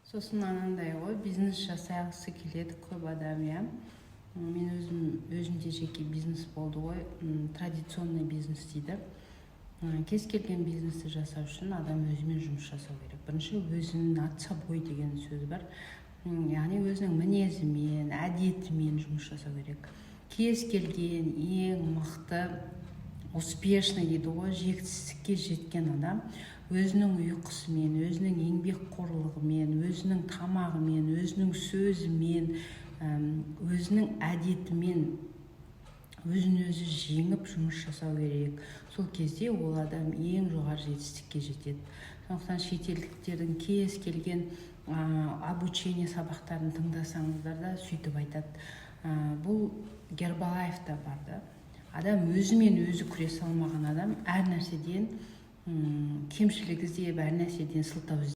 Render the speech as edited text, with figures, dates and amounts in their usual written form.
Сосын анандай ғой, бизнес жасағысы келеді көп адам, иә. Мен өзімде жеке бизнес болды ғой, традиционный бизнес дейді. Кез келген бизнесті жасау үшін адам өзімен жұмыс жасау керек. Бірінші өзінің над собой деген сөз бар. Яғни өзінің мінезімен, әдетімен жұмыс жасау керек. Кез келген ең мықты, успешный дейді ғой, жетістікке жеткен адам өзінің ұйқысымен, өзінің еңбекқорлығымен, өзінің тамағымен, өзінің сөзімен, өзінің әдетімен өзін өзі жеңіп жұмыс жасау керек. Сол кезде ол адам ең жоғары жетістікке жетеді. Сондықтан шетелдіктердің кез келген обучение сабақтарын тыңдасаңыздар да сөйтіп айтады. Бұл Гербалаевта бар да. Адам өзімен өзі күресе алмаған адам әр нәрседен кемшілік іздеп, әр нәрседен сылтау іздеп